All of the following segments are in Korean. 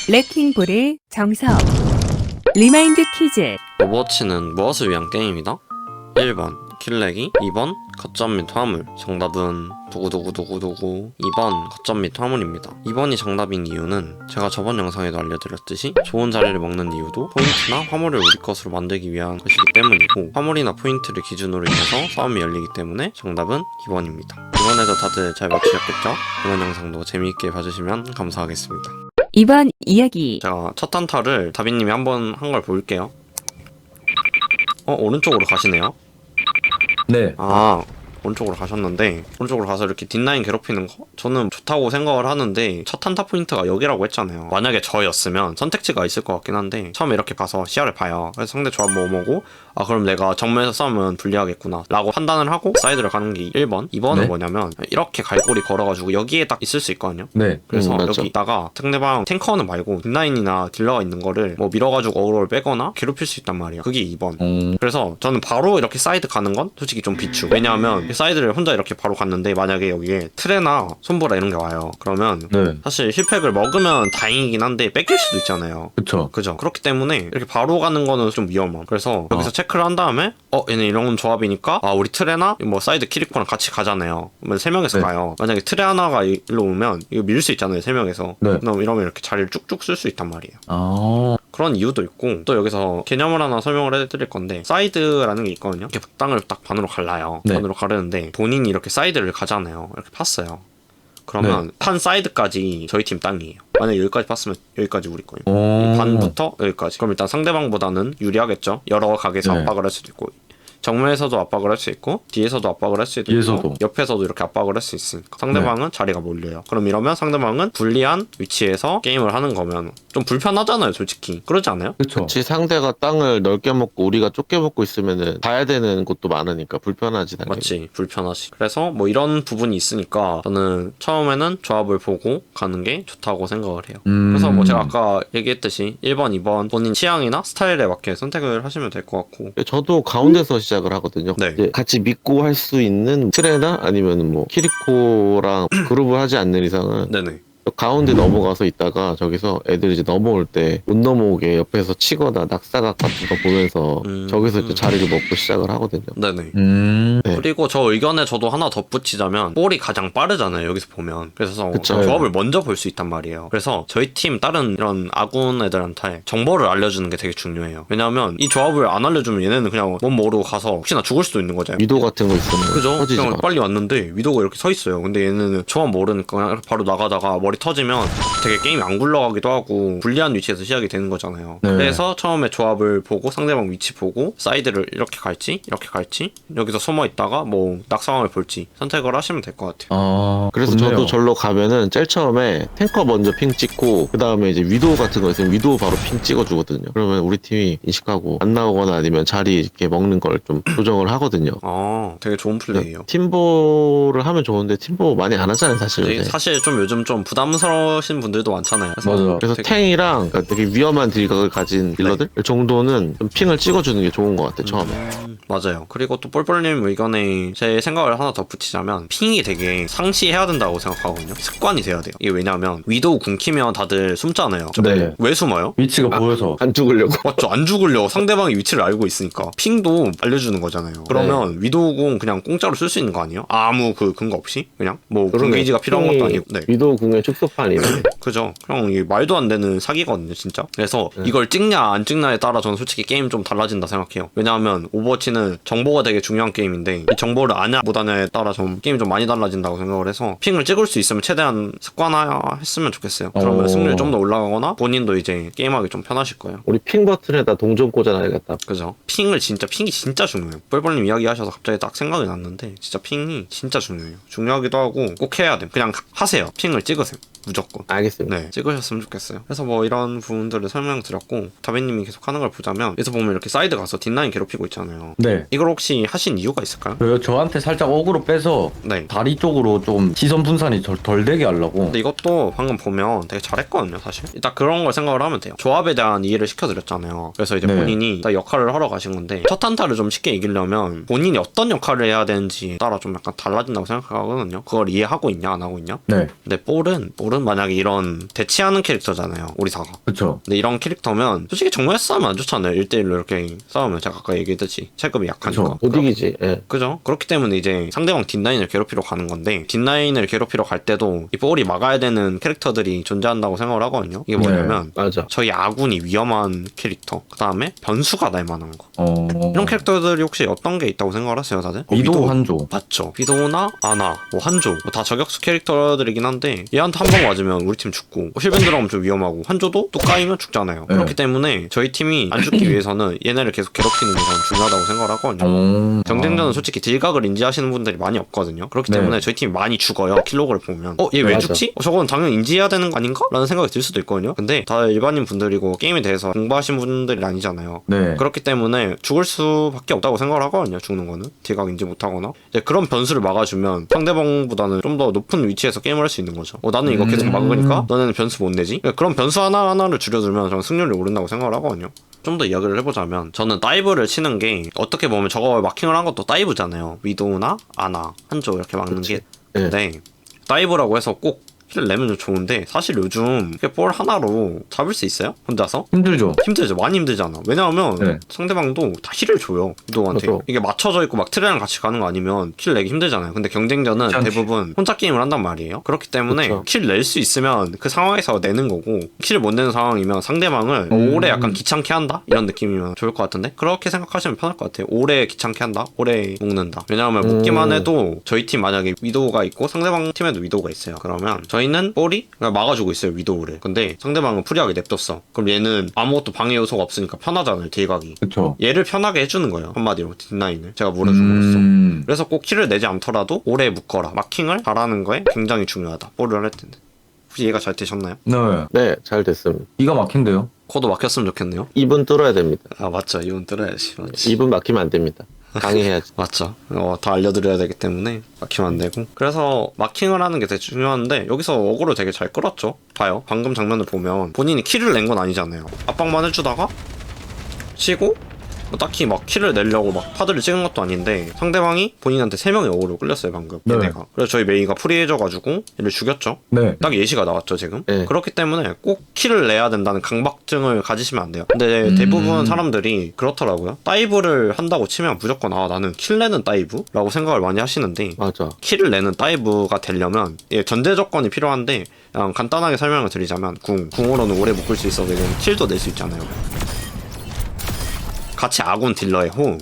레킹볼의 정석 리마인드 퀴즈. 오버워치는 무엇을 위한 게임이다? 1번 킬레기, 2번 거점 및 화물. 정답은 두구두구두구두구 2번 거점 및 화물입니다. 2번이 정답인 이유는 제가 저번 영상에도 알려드렸듯이 좋은 자리를 먹는 이유도 포인트나 화물을 우리 것으로 만들기 위한 것이기 때문이고, 화물이나 포인트를 기준으로 인해서 싸움이 열리기 때문에 정답은 2번입니다. 이번에도 다들 잘 맞추셨겠죠? 이번 영상도 재미있게 봐주시면 감사하겠습니다. 2번 이야기. 제가 첫 한타를 다비님이 한번 한 걸 볼게요. 오른쪽으로 가시네요. 네. 오른쪽으로 가셨는데, 오른쪽으로 가서 이렇게 뒷라인 괴롭히는 거? 저는 좋다고 생각을 하는데, 첫 한타 포인트가 여기라고 했잖아요. 만약에 저였으면 선택지가 있을 것 같긴 한데, 처음에 이렇게 가서 시야를 봐요. 그래서 상대 조합 뭐뭐고, 그럼 내가 정면에서 싸우면 불리하겠구나 라고 판단을 하고 사이드를 가는 게 1번. 2번은 네? 뭐냐면, 이렇게 갈고리 걸어가지고 여기에 딱 있을 수 있거든요. 네. 그래서 맞죠. 여기 있다가 상대방 탱커는 말고 뒷라인이나 딜러가 있는 거를 뭐 밀어가지고 어그로를 빼거나 괴롭힐 수 있단 말이에요. 그게 2번. 그래서 저는 바로 이렇게 사이드 가는 건 솔직히 좀 비추. 왜냐하면 사이드를 혼자 이렇게 바로 갔는데, 만약에 여기에 트레나 손보라 이런 게 와요. 그러면 네. 사실 힐팩을 먹으면 다행이긴 한데 뺏길 수도 있잖아요. 그쵸. 그죠? 그렇기 때문에 이렇게 바로 가는 거는 좀 위험함. 그래서 여기서 체크를 한 다음에 얘네 이런 조합이니까 우리 트레나 뭐 사이드 키리코랑 같이 가잖아요. 그러면 3명에서 네. 가요. 만약에 트레 하나가 일로 오면 이거 밀 수 있잖아요, 3명에서. 네. 그럼 이러면 이렇게 자리를 쭉쭉 쓸 수 있단 말이에요. 아. 그런 이유도 있고, 또 여기서 개념을 하나 설명을 해드릴 건데, 사이드라는 게 있거든요. 이렇게 땅을 딱 반으로 갈라요. 네. 반으로 가르는데 본인이 이렇게 사이드를 가잖아요. 이렇게 팠어요. 그러면 판 사이드까지 저희 팀 땅이에요. 만약에 여기까지 팠으면 여기까지 우리 거예요. 이 반부터 여기까지. 그럼 일단 상대방보다는 유리하겠죠. 여러 각에서 네. 압박을 할 수도 있고, 정면에서도 압박을 할 수 있고, 뒤에서도 압박을 할 수도 뒤에서도. 있고, 옆에서도 이렇게 압박을 할 수 있으니까 상대방은 자리가 몰려요. 그럼 이러면 상대방은 불리한 위치에서 게임을 하는 거면 좀 불편하잖아요, 솔직히. 그러지 않아요? 그쵸. 그치, 상대가 땅을 넓게 먹고 우리가 좁게 먹고 있으면은 가야 되는 곳도 많으니까 불편하지 당연히. 맞지, 불편하지. 그래서 뭐 이런 부분이 있으니까 저는 처음에는 조합을 보고 가는 게 좋다고 생각을 해요. 그래서 뭐 제가 아까 얘기했듯이 1번, 2번 본인 취향이나 스타일에 맞게 선택을 하시면 될 것 같고. 저도 가운데서 시작을 하거든요. 네. 이제 같이 믿고 할 수 있는 트레나 아니면 뭐 키리코랑 그룹을 하지 않는 이상은 네네. 가운데 넘어가서 있다가 저기서 애들이 이제 넘어올 때 못 넘어오게 옆에서 치거나 낙사각 같은 거 보면서 저기서 이제 자리를 먹고 시작을 하거든요. 네네. 네. 그리고 저 의견에 저도 하나 덧붙이자면, 볼이 가장 빠르잖아요, 여기서 보면. 그래서 그쵸. 조합을 먼저 볼 수 있단 말이에요. 그래서 저희 팀 다른 이런 아군 애들한테 정보를 알려주는 게 되게 중요해요. 왜냐하면 이 조합을 안 알려주면 얘네는 그냥 뭔 모르고 가서 혹시나 죽을 수도 있는 거잖아요. 위도 같은 거 있으면 그죠? 터지지 그냥 마. 빨리 왔는데 위도가 이렇게 서 있어요. 근데 얘네는 조합 모르니까 그냥 이렇게 바로 나가다가 머리 터지면 되게 게임이 안 굴러가기도 하고 불리한 위치에서 시작이 되는 거잖아요. 네. 그래서 처음에 조합을 보고 상대방 위치 보고 사이드를 이렇게 갈지 이렇게 갈지 여기서 숨어 있다가 뭐 낙상황을 볼지 선택을 하시면 될 것 같아요. 아. 그래서 좋네요. 저도 절로 가면은 제일 처음에 탱커 먼저 핑 찍고 그 다음에 이제 위도우 같은 거 있으면 위도우 바로 핑 찍어주거든요. 그러면 우리 팀이 인식하고 안 나오거나 아니면 자리 이렇게 먹는 걸 좀 조정을 하거든요. 되게 좋은 플레이예요. 팀보를 하면 좋은데 팀보 많이 안 하잖아요 사실. 근데 요새. 사실 좀 요즘 좀 부담스러우신 분들도 많잖아요. 맞아. 그래서 되게- 탱이랑 그러니까 되게 위험한 딜각을 가진 딜러들 정도는 좀 핑을 찍어주는 게 좋은 것 같아요 처음에. 맞아요. 그리고 또 뻘뻘님 의견에 제 생각을 하나 더 붙이자면, 핑이 되게 상시해야 된다고 생각하거든요. 습관이 돼야 돼요. 이게 왜냐면 위도우 궁 키면 다들 숨잖아요. 네. 왜 숨어요? 위치가 보여서. 안 죽으려고. 맞죠? 안 죽으려고 상대방의 위치를 알고 있으니까. 핑도 알려주는 거잖아요. 그러면 위도우공 그냥 공짜로 쓸 수 있는 거 아니에요? 아무 그 근거 없이? 그냥 뭐 궁게이지가 필요한 것도 아니고. 네. 위도우 궁의 축소판이네. 그죠? 그냥 이게 말도 안 되는 사기거든요, 진짜. 그래서 이걸 찍냐 안 찍냐에 따라 저는 솔직히 게임 좀 달라진다 생각해요. 왜냐하면 오버워치는 정보가 되게 중요한 게임인데, 이 정보를 아냐 못 아냐에 따라 좀 게임이 좀 많이 달라진다고 생각을 해서 핑을 찍을 수 있으면 최대한 습관화했으면 좋겠어요. 그러면 승률이 좀 더 올라가거나 본인도 이제 게임하기 좀 편하실 거예요. 우리 핑 버튼에다 동전 꽂아놔야겠다. 그죠? 핑이 진짜 중요해요. 뻘뻘님 이야기하셔서 갑자기 딱 생각이 났는데, 진짜 핑이 진짜 중요해요. 중요하기도 하고 꼭 해야 돼요. 그냥 하세요. 핑을 찍으세요. 무조건. 알겠습니다. 네, 찍으셨으면 좋겠어요. 그래서 뭐 이런 부분들을 설명드렸고, 다비님이 계속 하는 걸 보자면, 여기서 보면 이렇게 사이드 가서 뒷라인 괴롭히고 있잖아요. 네. 이걸 혹시 하신 이유가 있을까요? 저한테 살짝 어그로 빼서 네. 다리 쪽으로 좀 시선 분산이 덜 되게 하려고. 근데 이것도 방금 보면 되게 잘했거든요, 사실. 딱 그런 걸 생각을 하면 돼요. 조합에 대한 이해를 시켜드렸잖아요. 그래서 이제 네. 본인이 딱 역할을 하러 가신 건데, 첫 한타를 좀 쉽게 이기려면 본인이 어떤 역할을 해야 되는지에 따라 좀 약간 달라진다고 생각하거든요. 그걸 이해하고 있냐 안 하고 있냐. 네. 근데 볼은 캐릭터든 만약에 이런 대치하는 캐릭터잖아요 오리사가. 그쵸. 근데 이런 캐릭터면 솔직히 정말 싸우면 안 좋잖아요. 1대1로 이렇게 싸우면 제가 아까 얘기했듯이 체급이 약하니까. 그쵸. 못 이기지. 예. 그죠? 그렇기 때문에 이제 상대방 뒷라인을 괴롭히러 가는 건데 뒷라인을 괴롭히러 갈 때도 이 볼이 막아야 되는 캐릭터들이 존재한다고 생각을 하거든요. 이게 뭐냐면 맞아. 저희 아군이 위험한 캐릭터, 그 다음에 변수가 날 만한 거. 어. 이런 캐릭터들이 혹시 어떤 게 있다고 생각을 하세요, 다들? 위도 한조. 맞죠. 비도나 아나, 뭐 한조, 뭐 다 저격수 캐릭터들이긴 한데 얘한테 한 방 맞으면 우리 팀 죽고 힐밴 들어가면 좀 위험하고 한조도 또 까이면 죽잖아요. 네. 그렇기 때문에 저희 팀이 안 죽기 위해서는 얘네를 계속 괴롭히는 게 가장 중요하다고 생각을 하거든요. 경쟁전은 솔직히 딜각을 인지하시는 분들이 많이 없거든요. 그렇기 네. 때문에 저희 팀이 많이 죽어요. 킬로그를 보면 얘 왜 맞아. 죽지? 저건 당연히 인지해야 되는 거 아닌가? 라는 생각이 들 수도 있거든요. 근데 다 일반인 분들이고 게임에 대해서 공부하신 분들이 아니잖아요. 네. 그렇기 때문에 죽을 수밖에 없다고 생각을 하거든요. 죽는 거는 딜각 인지 못하거나 이제 그런 변수를 막아주면 상대방보다는 좀 더 높은 위치에서 게임을 할 수 있는 거죠. 나는 이거 계속 막으니까 너네는 변수 못 내지? 그런 변수 하나하나를 줄여두면 저는 승률이 오른다고 생각을 하거든요. 좀 더 이야기를 해보자면 저는 다이브를 치는 게 어떻게 보면 저거 마킹을 한 것도 다이브잖아요. 위도우나 아나, 한조 이렇게 막는 게. 네. 네. 다이브라고 해서 꼭 힐을 내면 좀 좋은데 사실 요즘 이렇게 볼 하나로 잡을 수 있어요? 혼자서? 힘들죠. 힘들죠. 많이 힘들잖아. 왜냐하면 네. 상대방도 다 힐을 줘요. 위도우한테. 맞아. 이게 맞춰져 있고 막 트레랑 같이 가는 거 아니면 킬 내기 힘들잖아요. 근데 경쟁전은 그렇지. 대부분 혼자 게임을 한단 말이에요. 그렇기 때문에 그쵸. 킬 낼 수 있으면 그 상황에서 내는 거고 킬을 못 내는 상황이면 상대방을 오래 약간 귀찮게 한다? 이런 느낌이면 좋을 것 같은데 그렇게 생각하시면 편할 것 같아요. 오래 귀찮게 한다? 오래 묶는다. 왜냐하면 묶기만 해도 저희 팀 만약에 위도우가 있고 상대방 팀에도 위도우가 있어요. 그러면 저희는 볼이 그냥 막아주고 있어요. 위도우를. 근데 상대방은 프리하게 냅뒀어. 그럼 얘는 아무것도 방해 요소가 없으니까 편하잖아요. 딜각이. 그쵸. 얘를 편하게 해주는 거예요. 한마디로 뒷라인을 제가 물어줌으로써. 그래서 꼭 킬을 내지 않더라도 오래 묶어라. 마킹을 잘하는 거에 굉장히 중요하다. 볼을 할 때는. 혹시 이해가 잘 되셨나요? 네. 네, 잘 됐습니다. 기가 막힌데요. 코도 막혔으면 좋겠네요. 2분 뚫어야 됩니다. 아 맞죠. 이건 뚫어야지. 맞지. 2분 막히면 안 됩니다. 강의해야지. 맞죠. 다 알려드려야 되기 때문에 막히면 안 되고. 그래서 마킹을 하는 게 되게 중요한데 여기서 어그로 되게 잘 끌었죠. 봐요. 방금 장면을 보면 본인이 킬을 낸 건 아니잖아요. 압박만 해주다가 치고 뭐 딱히 막 킬을 내려고 막 파드를 찍은 것도 아닌데 상대방이 본인한테 3명의 어그로 끌렸어요 방금. 네. 얘네가. 그래서 저희 메이가 프리해져가지고 얘를 죽였죠. 네. 딱 예시가 나왔죠 지금. 네. 그렇기 때문에 꼭 킬을 내야 된다는 강박증을 가지시면 안 돼요. 근데 대부분 사람들이 그렇더라고요. 다이브를 한다고 치면 무조건 나는 킬 내는 다이브? 라고 생각을 많이 하시는데 맞아. 킬을 내는 다이브가 되려면 전제 조건이 필요한데 그냥 간단하게 설명을 드리자면 궁으로는 오래 묶을 수 있어. 왜냐면 킬도 낼 수 있잖아요. 같이 아군 딜러의 호응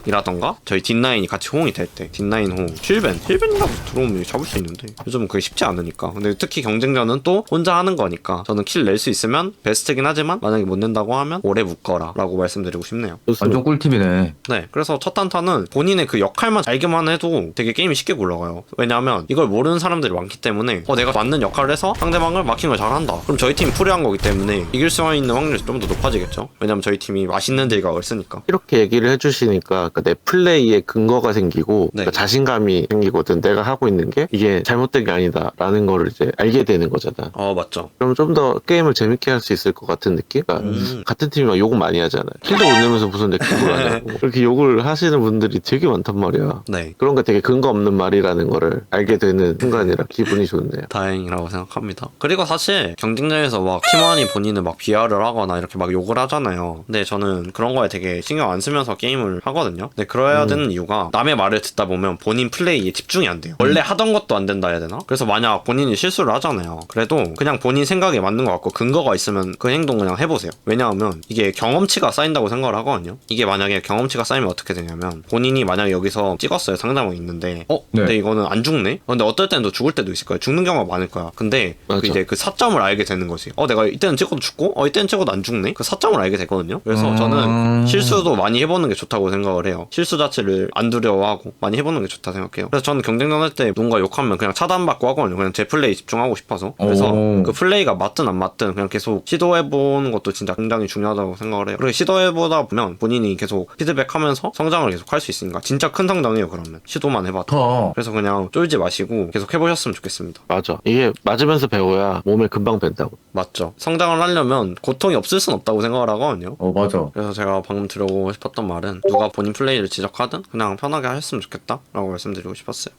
이라던가 저희 뒷라인이 같이 호응이 될 때 뒷라인 호응 힐벤이라도 들어오면 잡을 수 있는데 요즘은 그게 쉽지 않으니까. 근데 특히 경쟁전은 또 혼자 하는 거니까 저는 킬 낼 수 있으면 베스트긴 하지만 만약에 못 낸다고 하면 오래 묶어라 라고 말씀드리고 싶네요. 완전 꿀팁이네. 네, 그래서 첫 단타는 본인의 그 역할만 알기만 해도 되게 게임이 쉽게 굴러가요. 왜냐하면 이걸 모르는 사람들이 많기 때문에 내가 맞는 역할을 해서 상대방을 마킹을 잘한다. 그럼 저희 팀이 프리한 거기 때문에 이길 수 있는 확률이 좀 더 높아지겠죠. 왜냐하면 저희 팀이 맛있는 딜각을 쓰니까. 이렇게 얘기를 해주시니까 내 플레이에 근거가 생기고 네. 그러니까 자신감이 생기거든. 내가 하고 있는 게 이게 잘못된 게 아니다라는 거를 이제 알게 되는 거잖아. 맞죠. 그럼 좀 더 게임을 재밌게 할 수 있을 것 같은 느낌? 그러니까 같은 팀이 막 욕을 많이 하잖아요. 킬도 못 내면서 무슨 내 킬을 하냐고. 그렇게 욕을 하시는 분들이 되게 많단 말이야. 네. 그런 게 되게 근거 없는 말이라는 거를 알게 되는 순간이라 기분이 좋네요. 다행이라고 생각합니다. 그리고 사실 경쟁전에서 막 팀원이 본인을 막 비하를 하거나 이렇게 막 욕을 하잖아요. 근데 저는 그런 거에 되게 신경 안 쓰면서 게임을 하거든요. 근데 그래야 되는 이유가 남의 말을 듣다 보면 본인 플레이에 집중이 안 돼요. 원래 하던 것도 안 된다 해야 되나? 그래서 만약 본인이 실수를 하잖아요. 그래도 그냥 본인 생각에 맞는 것 같고 근거가 있으면 그 행동 그냥 해보세요. 왜냐하면 이게 경험치가 쌓인다고 생각을 하거든요. 이게 만약에 경험치가 쌓이면 어떻게 되냐면 본인이 만약에 여기서 찍었어요. 상대방이 있는데 근데 네. 이거는 안 죽네? 근데 어떨 때는 또 죽을 때도 있을 거야. 죽는 경우가 많을 거야. 근데 맞아. 이제 그 사점을 알게 되는 거지. 내가 이때는 찍어도 죽고 이때는 찍어도 안 죽네? 그 사점을 알게 되거든요. 그래서 저는 실수도 많이 해보는 게 좋다고 생각을 해요. 실수 자체를 안 두려워하고 많이 해보는 게 좋다 생각해요. 그래서 저는 경쟁전 할 때 누군가 욕하면 그냥 차단받고 하거든요. 그냥 제 플레이 집중하고 싶어서. 그래서 그 플레이가 맞든 안 맞든 그냥 계속 시도해보는 것도 진짜 굉장히 중요하다고 생각을 해요. 그리고 시도해보다 보면 본인이 계속 피드백하면서 성장을 계속 할 수 있으니까 진짜 큰 성장이에요. 그러면 시도만 해봐도. 그래서 그냥 쫄지 마시고 계속 해보셨으면 좋겠습니다. 맞아. 이게 맞으면서 배워야 몸에 금방 밴다고. 맞죠. 성장을 하려면 고통이 없을 순 없다고 생각을 하거든요. 맞아. 그래서 제가 방금 들어보고 싶었던 말은 누가 본인 플레이를 지적하든 그냥 편하게 하셨으면 좋겠다 라고 말씀드리고 싶었어요.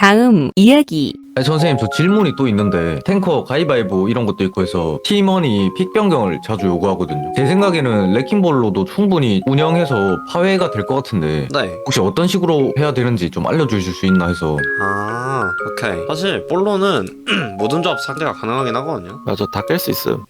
다음 이야기. 아니, 선생님 저 질문이 또 있는데 탱커 가위바위보 이런 것도 있고 해서 팀원이 픽 변경을 자주 요구하거든요. 제 생각에는 레킹볼로도 충분히 운영해서 파회가 될 것 같은데 네. 혹시 어떤 식으로 해야 되는지 좀 알려주실 수 있나 해서. 아, 오케이. 사실 볼로는 모든 조합 상대가 가능하긴 하거든요. 맞아, 다 깰 수 있음.